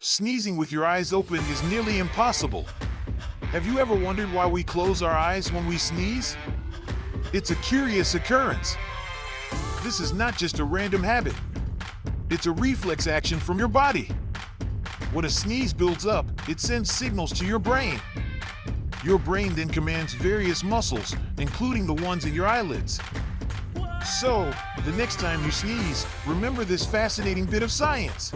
Sneezing with your eyes open is nearly impossible. Have you ever wondered why we close our eyes when we sneeze? It's a curious occurrence. This is not just a random habit. It's a reflex action from your body. When a sneeze builds up, it sends signals to your brain. Your brain then commands various muscles, including the ones in your eyelids. So, the next time you sneeze, remember this fascinating bit of science.